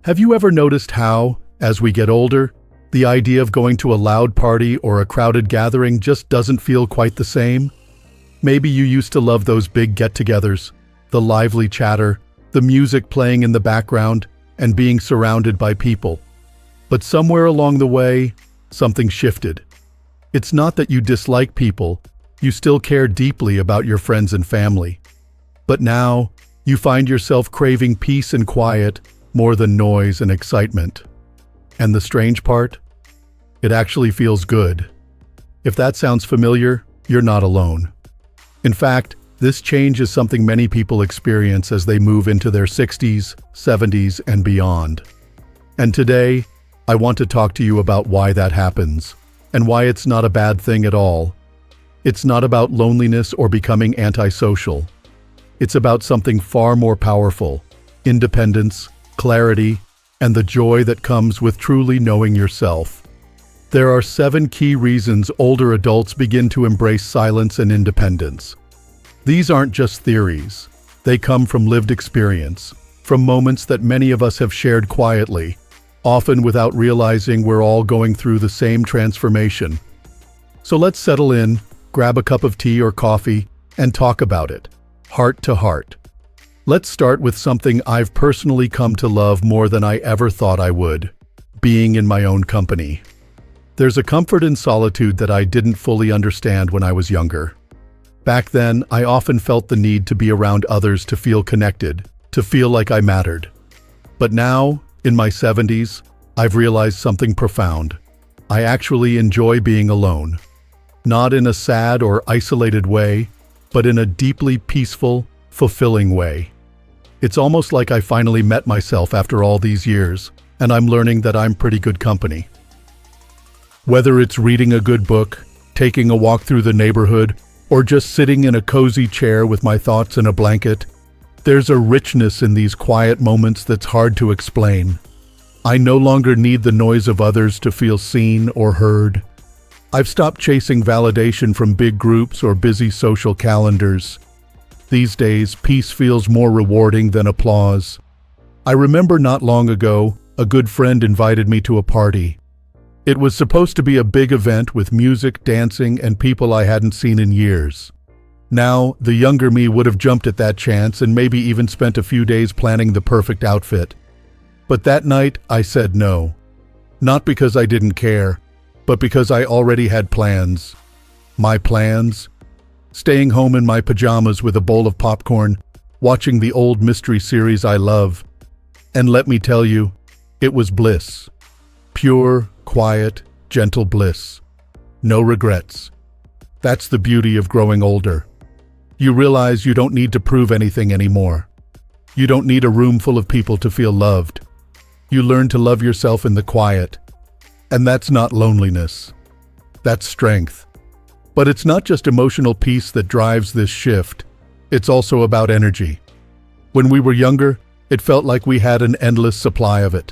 Have you ever noticed how, as we get older, the idea of going to a loud party or a crowded gathering just doesn't feel quite the same? Maybe you used to love those big get-togethers, the lively chatter, the music playing in the background, and being surrounded by people. But somewhere along the way, something shifted. It's not that you dislike people, you still care deeply about your friends and family. But now, you find yourself craving peace and quiet more than noise and excitement. And the strange part? It actually feels good. If that sounds familiar, you're not alone. In fact, this change is something many people experience as they move into their 60s, 70s, and beyond. And today, I want to talk to you about why that happens, and why it's not a bad thing at all. It's not about loneliness or becoming antisocial. It's about something far more powerful: independence, clarity, and the joy that comes with truly knowing yourself. There are 7 key reasons older adults begin to embrace silence and independence. These aren't just theories. They come from lived experience, from moments that many of us have shared quietly, often without realizing we're all going through the same transformation. So let's settle in, grab a cup of tea or coffee, and talk about it, heart to heart. Let's start with something I've personally come to love more than I ever thought I would: being in my own company. There's a comfort in solitude that I didn't fully understand when I was younger. Back then, I often felt the need to be around others to feel connected, to feel like I mattered. But now, in my 70s, I've realized something profound. I actually enjoy being alone. Not in a sad or isolated way, but in a deeply peaceful, fulfilling way. It's almost like I finally met myself after all these years, and I'm learning that I'm pretty good company. Whether it's reading a good book, taking a walk through the neighborhood, or just sitting in a cozy chair with my thoughts in a blanket, there's a richness in these quiet moments that's hard to explain. I no longer need the noise of others to feel seen or heard. I've stopped chasing validation from big groups or busy social calendars. These days, peace feels more rewarding than applause. I remember not long ago, a good friend invited me to a party. It was supposed to be a big event with music, dancing, and people I hadn't seen in years. Now, the younger me would have jumped at that chance and maybe even spent a few days planning the perfect outfit. But that night, I said no. Not because I didn't care, but because I already had plans. My plans? Staying home in my pajamas with a bowl of popcorn, watching the old mystery series I love. And let me tell you, it was bliss. Pure, quiet, gentle bliss. No regrets. That's the beauty of growing older. You realize you don't need to prove anything anymore. You don't need a room full of people to feel loved. You learn to love yourself in the quiet. And that's not loneliness. That's strength. But it's not just emotional peace that drives this shift. It's also about energy. When we were younger, it felt like we had an endless supply of it.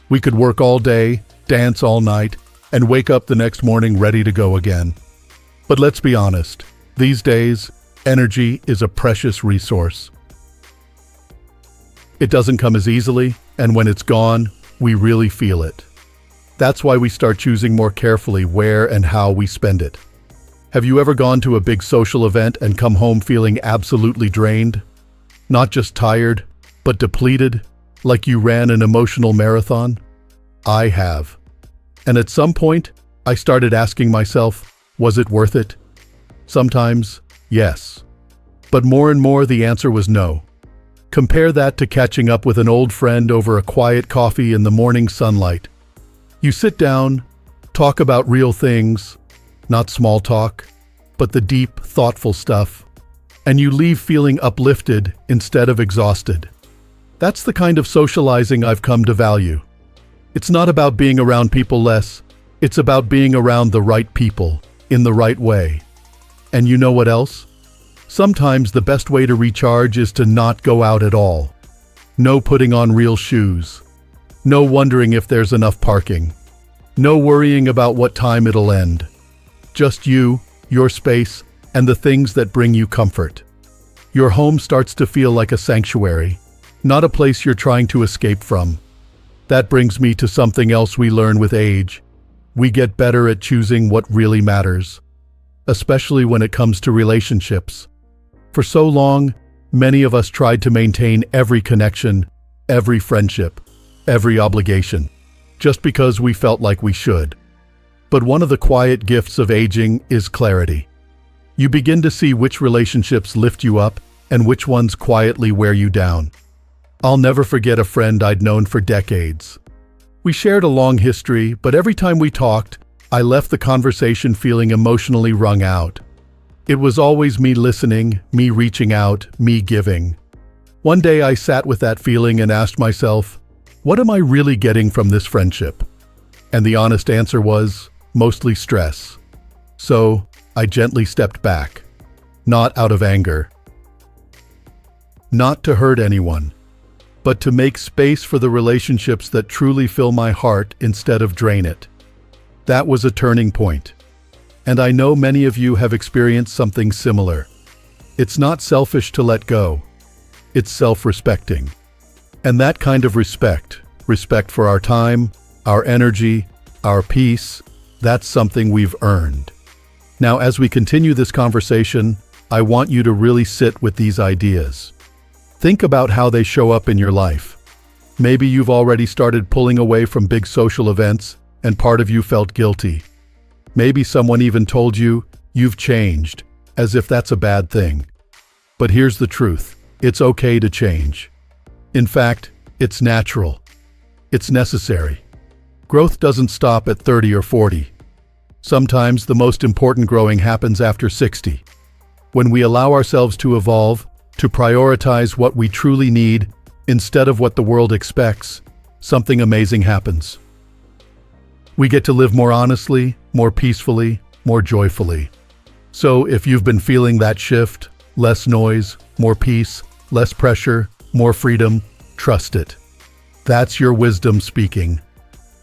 We could work all day, dance all night, and wake up the next morning ready to go again. But let's be honest, these days, energy is a precious resource. It doesn't come as easily, and when it's gone, we really feel it. That's why we start choosing more carefully where and how we spend it. Have you ever gone to a big social event and come home feeling absolutely drained? Not just tired, but depleted, like you ran an emotional marathon? I have. And at some point, I started asking myself, was it worth it? Sometimes, yes. But more and more the answer was no. Compare that to catching up with an old friend over a quiet coffee in the morning sunlight. You sit down, talk about real things, not small talk, but the deep, thoughtful stuff, and you leave feeling uplifted instead of exhausted. That's the kind of socializing I've come to value. It's not about being around people less, it's about being around the right people, in the right way. And you know what else? Sometimes the best way to recharge is to not go out at all. No putting on real shoes. No wondering if there's enough parking. No worrying about what time it'll end. Just you, your space, and the things that bring you comfort. Your home starts to feel like a sanctuary, not a place you're trying to escape from. That brings me to something else we learn with age. We get better at choosing what really matters, especially when it comes to relationships. For so long, many of us tried to maintain every connection, every friendship, every obligation, just because we felt like we should. But one of the quiet gifts of aging is clarity. You begin to see which relationships lift you up and which ones quietly wear you down. I'll never forget a friend I'd known for decades. We shared a long history, but every time we talked, I left the conversation feeling emotionally wrung out. It was always me listening, me reaching out, me giving. One day I sat with that feeling and asked myself, what am I really getting from this friendship? And the honest answer was, mostly stress. So, I gently stepped back. Not out of anger. Not to hurt anyone, but to make space for the relationships that truly fill my heart instead of drain it. That was a turning point. And I know many of you have experienced something similar. It's not selfish to let go. It's self-respecting. And that kind of respect for our time, our energy, our peace, that's something we've earned. Now, as we continue this conversation, I want you to really sit with these ideas. Think about how they show up in your life. Maybe you've already started pulling away from big social events and part of you felt guilty. Maybe someone even told you you've changed, as if that's a bad thing. But here's the truth. It's okay to change. In fact, it's natural. It's necessary. Growth doesn't stop at 30 or 40. Sometimes the most important growing happens after 60. When we allow ourselves to evolve, to prioritize what we truly need instead of what the world expects, something amazing happens. We get to live more honestly, more peacefully, more joyfully. So if you've been feeling that shift, less noise, more peace, less pressure, more freedom, trust it. That's your wisdom speaking.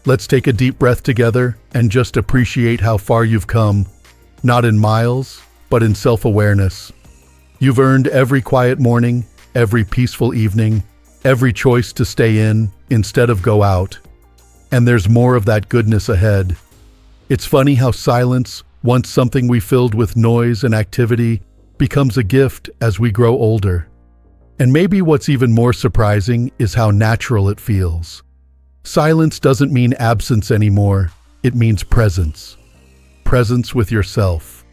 Let's take a deep breath together and just appreciate how far you've come, not in miles, but in self-awareness. You've earned every quiet morning, every peaceful evening, every choice to stay in instead of go out. And there's more of that goodness ahead. It's funny how silence, once something we filled with noise and activity, becomes a gift as we grow older. And maybe what's even more surprising is how natural it feels. Silence doesn't mean absence anymore, it means presence. Presence with yourself,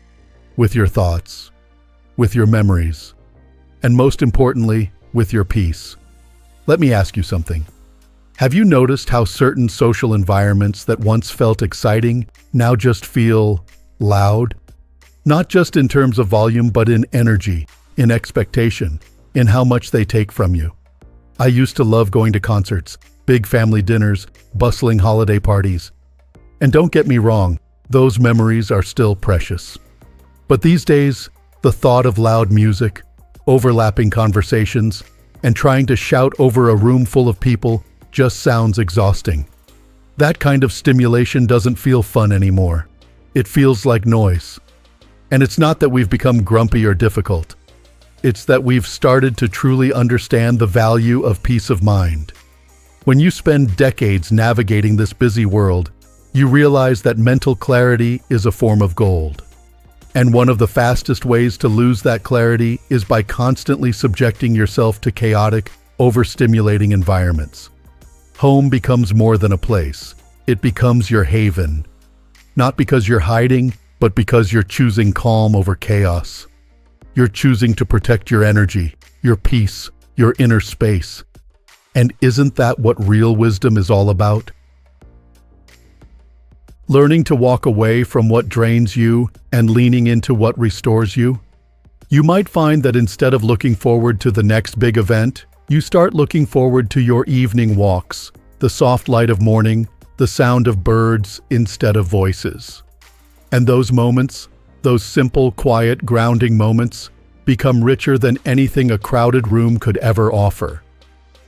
with your thoughts, with your memories, and most importantly, with your peace. Let me ask you something. Have you noticed how certain social environments that once felt exciting now just feel loud? Not just in terms of volume, but in energy, in expectation, in how much they take from you. I used to love going to concerts, big family dinners, bustling holiday parties. And don't get me wrong, those memories are still precious. But these days, the thought of loud music, overlapping conversations, and trying to shout over a room full of people just sounds exhausting. That kind of stimulation doesn't feel fun anymore. It feels like noise. And it's not that we've become grumpy or difficult. It's that we've started to truly understand the value of peace of mind. When you spend decades navigating this busy world, you realize that mental clarity is a form of gold. And one of the fastest ways to lose that clarity is by constantly subjecting yourself to chaotic, overstimulating environments. Home becomes more than a place. It becomes your haven. Not because you're hiding, but because you're choosing calm over chaos. You're choosing to protect your energy, your peace, your inner space. And isn't that what real wisdom is all about? Learning to walk away from what drains you and leaning into what restores you. You might find that instead of looking forward to the next big event, you start looking forward to your evening walks, the soft light of morning, the sound of birds instead of voices. And those moments, those simple, quiet, grounding moments, become richer than anything a crowded room could ever offer.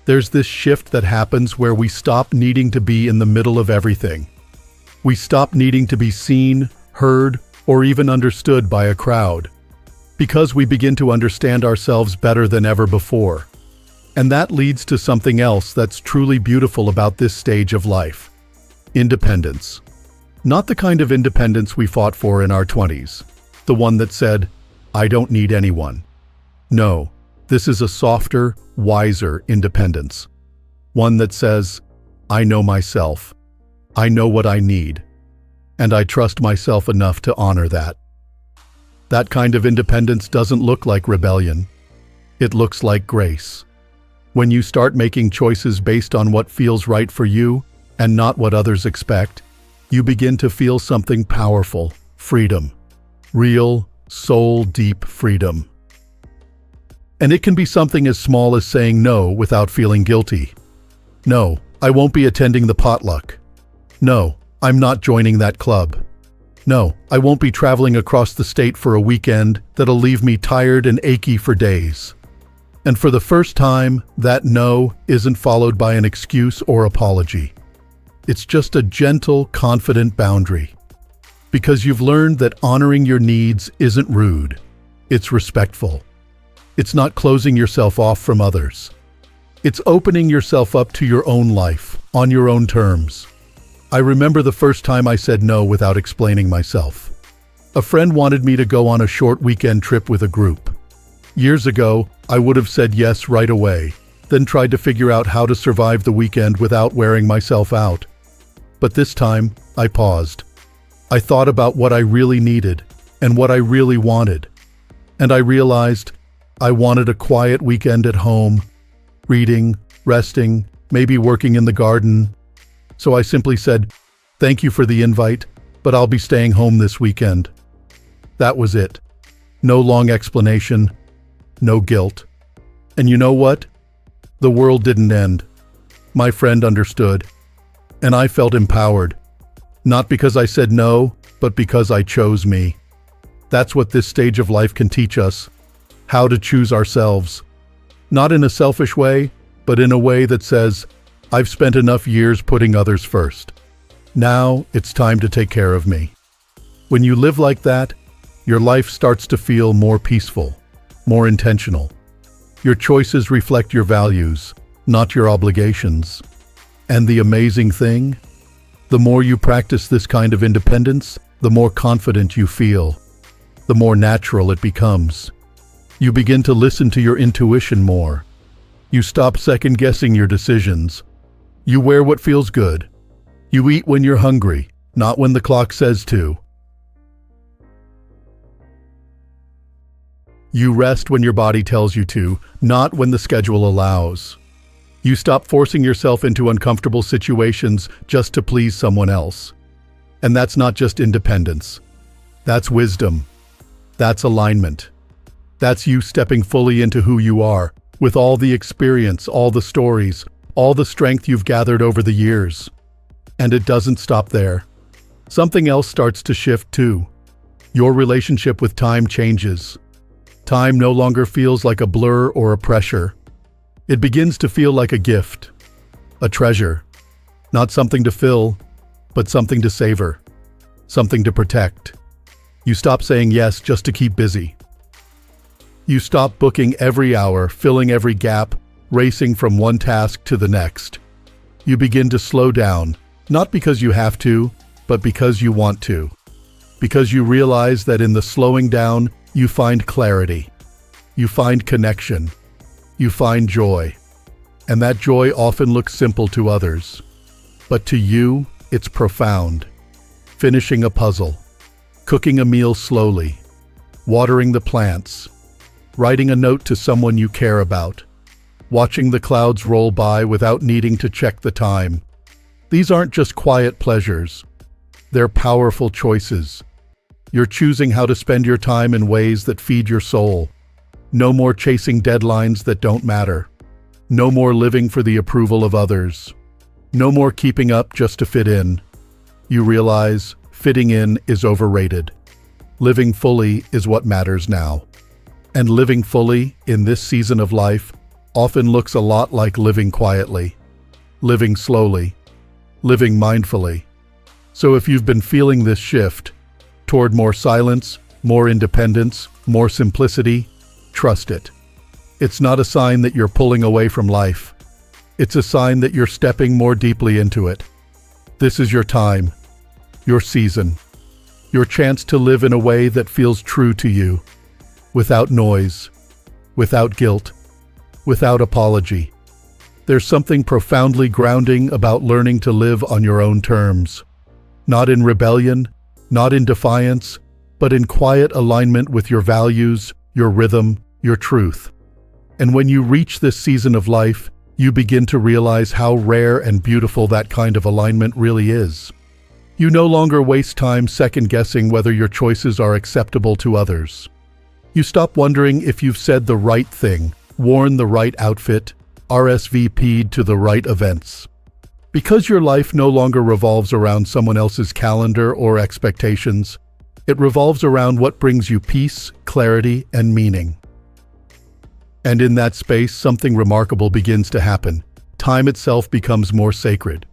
There's this shift that happens where we stop needing to be in the middle of everything. We stop needing to be seen, heard, or even understood by a crowd, because we begin to understand ourselves better than ever before. And that leads to something else that's truly beautiful about this stage of life. Independence. Not the kind of independence we fought for in our 20s. The one that said, "I don't need anyone." No, this is a softer, wiser independence. One that says, "I know myself. I know what I need. And I trust myself enough to honor that." That kind of independence doesn't look like rebellion. It looks like grace. When you start making choices based on what feels right for you and not what others expect, you begin to feel something powerful: freedom. Real, soul-deep freedom. And it can be something as small as saying no without feeling guilty. No, I won't be attending the potluck. No, I'm not joining that club. No, I won't be traveling across the state for a weekend that'll leave me tired and achy for days. And for the first time, that no isn't followed by an excuse or apology. It's just a gentle, confident boundary. Because you've learned that honoring your needs isn't rude. It's respectful. It's not closing yourself off from others. It's opening yourself up to your own life, on your own terms. I remember the first time I said no without explaining myself. A friend wanted me to go on a short weekend trip with a group. Years ago, I would have said yes right away, then tried to figure out how to survive the weekend without wearing myself out. But this time, I paused. I thought about what I really needed and what I really wanted. And I realized I wanted a quiet weekend at home, reading, resting, maybe working in the garden. So I simply said, "Thank you for the invite, but I'll be staying home this weekend." That was it. No long explanation, no guilt. And you know what? The world didn't end. My friend understood, and I felt empowered. Not because I said no, but because I chose me. That's what this stage of life can teach us: how to choose ourselves. Not in a selfish way, but in a way that says, "I've spent enough years putting others first. Now it's time to take care of me." When you live like that, your life starts to feel more peaceful, more intentional. Your choices reflect your values, not your obligations. And the amazing thing? The more you practice this kind of independence, the more confident you feel, the more natural it becomes. You begin to listen to your intuition more. You stop second-guessing your decisions. You wear what feels good. You eat when you're hungry, not when the clock says to. You rest when your body tells you to, not when the schedule allows. You stop forcing yourself into uncomfortable situations just to please someone else. And that's not just independence. That's wisdom. That's alignment. That's you stepping fully into who you are, with all the experience, all the stories, all the strength you've gathered over the years. And it doesn't stop there. Something else starts to shift too. Your relationship with time changes. Time no longer feels like a blur or a pressure. It begins to feel like a gift, a treasure. Not something to fill, but something to savor, something to protect. You stop saying yes just to keep busy. You stop booking every hour, filling every gap, racing from one task to the next. You begin to slow down, not because you have to, but because you want to. Because you realize that in the slowing down, you find clarity. You find connection. You find joy. And that joy often looks simple to others. But to you, it's profound. Finishing a puzzle, cooking a meal slowly, watering the plants, writing a note to someone you care about, watching the clouds roll by without needing to check the time. These aren't just quiet pleasures. They're powerful choices. You're choosing how to spend your time in ways that feed your soul. No more chasing deadlines that don't matter. No more living for the approval of others. No more keeping up just to fit in. You realize fitting in is overrated. Living fully is what matters now. And living fully in this season of life often looks a lot like living quietly, living slowly, living mindfully. So if you've been feeling this shift toward more silence, more independence, more simplicity, trust it. It's not a sign that you're pulling away from life. It's a sign that you're stepping more deeply into it. This is your time, your season, your chance to live in a way that feels true to you, without noise, without guilt, without apology. There's something profoundly grounding about learning to live on your own terms. Not in rebellion, not in defiance, but in quiet alignment with your values, your rhythm, your truth. And when you reach this season of life, you begin to realize how rare and beautiful that kind of alignment really is. You no longer waste time second-guessing whether your choices are acceptable to others. You stop wondering if you've said the right thing, worn the right outfit, RSVP'd to the right events. Because your life no longer revolves around someone else's calendar or expectations, it revolves around what brings you peace, clarity, and meaning. And in that space, something remarkable begins to happen. Time itself becomes more sacred.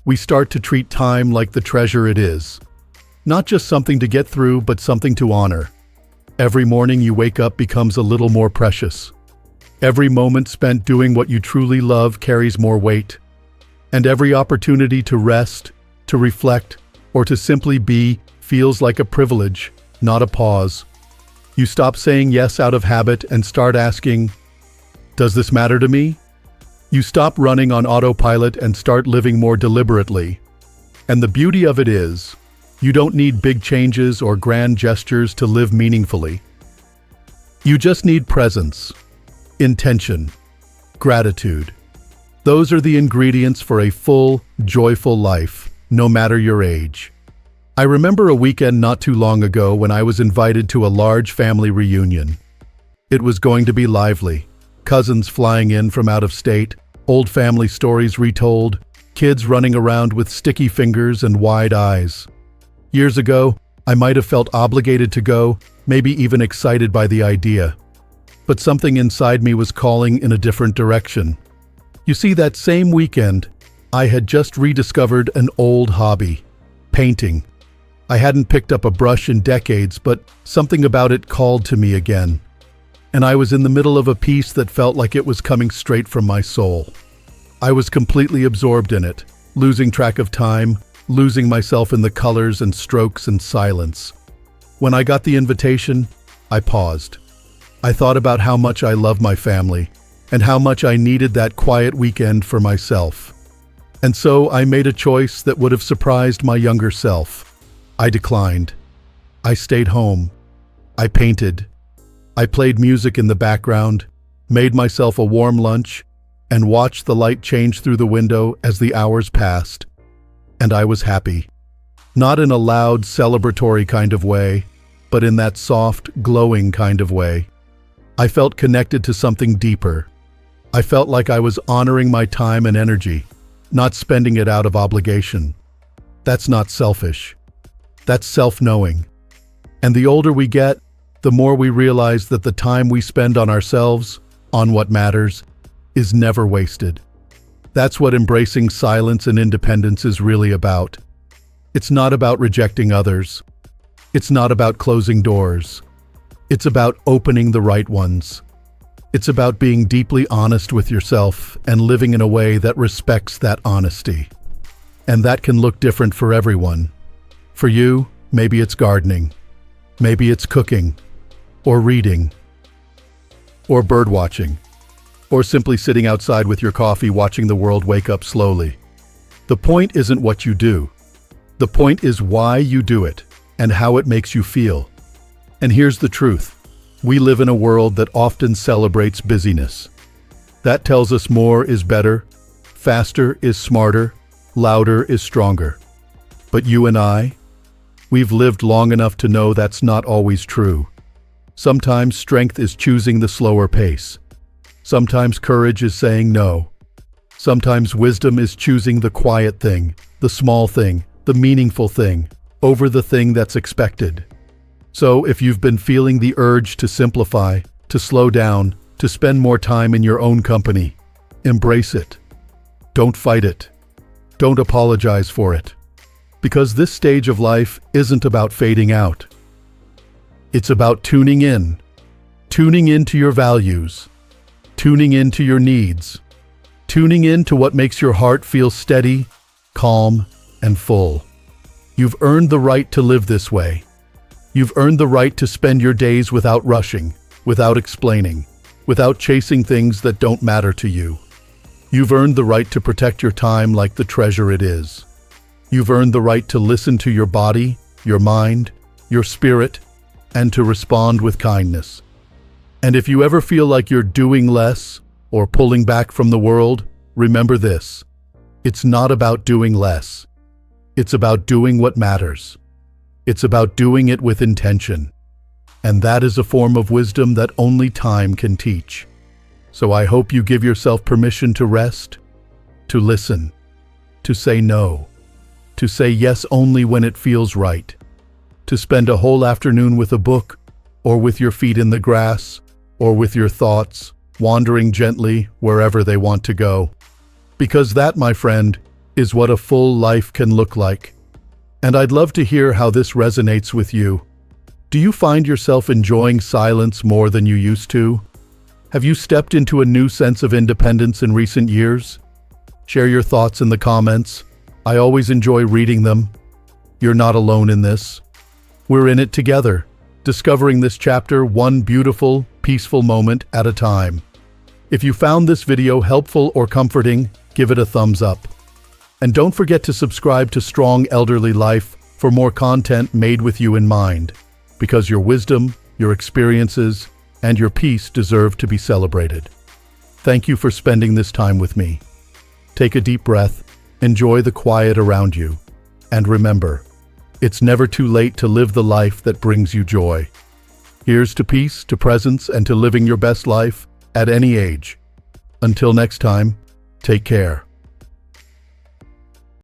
We start to treat time like the treasure it is. Not just something to get through, but something to honor. Every morning you wake up becomes a little more precious. Every moment spent doing what you truly love carries more weight. And every opportunity to rest, to reflect, or to simply be feels like a privilege, not a pause. You stop saying yes out of habit and start asking, "Does this matter to me?" You stop running on autopilot and start living more deliberately. And the beauty of it is, you don't need big changes or grand gestures to live meaningfully. You just need presence, intention, gratitude. Those are the ingredients for a full, joyful life, no matter your age. I remember a weekend not too long ago when I was invited to a large family reunion. It was going to be lively. Cousins flying in from out of state, old family stories retold, kids running around with sticky fingers and wide eyes. Years ago, I might have felt obligated to go, maybe even excited by the idea. But something inside me was calling in a different direction. You see, that same weekend, I had just rediscovered an old hobby, painting. I hadn't picked up a brush in decades, but something about it called to me again. And I was in the middle of a piece that felt like it was coming straight from my soul. I was completely absorbed in it, losing track of time, losing myself in the colors and strokes and silence. When I got the invitation, I paused. I thought about how much I love my family, and how much I needed that quiet weekend for myself. And so I made a choice that would have surprised my younger self. I declined. I stayed home. I painted. I played music in the background, made myself a warm lunch, and watched the light change through the window as the hours passed. And I was happy. Not in a loud, celebratory kind of way, but in that soft, glowing kind of way. I felt connected to something deeper. I felt like I was honoring my time and energy, not spending it out of obligation. That's not selfish. That's self-knowing. And the older we get, the more we realize that the time we spend on ourselves, on what matters, is never wasted. That's what embracing silence and independence is really about. It's not about rejecting others. It's not about closing doors. It's about opening the right ones. It's about being deeply honest with yourself and living in a way that respects that honesty. And that can look different for everyone. For you, maybe it's gardening. Maybe it's cooking, or reading, or birdwatching, or simply sitting outside with your coffee watching the world wake up slowly. The point isn't what you do. The point is why you do it and how it makes you feel. And here's the truth. We live in a world that often celebrates busyness. That tells us more is better, faster is smarter, louder is stronger. But you and I, we've lived long enough to know that's not always true. Sometimes strength is choosing the slower pace. Sometimes courage is saying no. Sometimes wisdom is choosing the quiet thing, the small thing, the meaningful thing, over the thing that's expected. So if you've been feeling the urge to simplify, to slow down, to spend more time in your own company, embrace it. Don't fight it. Don't apologize for it. Because this stage of life isn't about fading out. It's about tuning in to your values, tuning into your needs, tuning in to what makes your heart feel steady, calm, and full. You've earned the right to live this way. You've earned the right to spend your days without rushing, without explaining, without chasing things that don't matter to you. You've earned the right to protect your time like the treasure it is. You've earned the right to listen to your body, your mind, your spirit, and to respond with kindness. And if you ever feel like you're doing less or pulling back from the world, remember this. It's not about doing less. It's about doing what matters. It's about doing it with intention. And that is a form of wisdom that only time can teach. So I hope you give yourself permission to rest, to listen, to say no, to say yes only when it feels right, to spend a whole afternoon with a book, or with your feet in the grass, or with your thoughts, wandering gently wherever they want to go. Because that, my friend, is what a full life can look like. And I'd love to hear how this resonates with you. Do you find yourself enjoying silence more than you used to? Have you stepped into a new sense of independence in recent years? Share your thoughts in the comments. I always enjoy reading them. You're not alone in this. We're in it together, discovering this chapter one beautiful, peaceful moment at a time. If you found this video helpful or comforting, give it a thumbs up. And don't forget to subscribe to Strong Elderly Life for more content made with you in mind, because your wisdom, your experiences, and your peace deserve to be celebrated. Thank you for spending this time with me. Take a deep breath, enjoy the quiet around you, and remember, it's never too late to live the life that brings you joy. Here's to peace, to presence, and to living your best life at any age. Until next time, take care.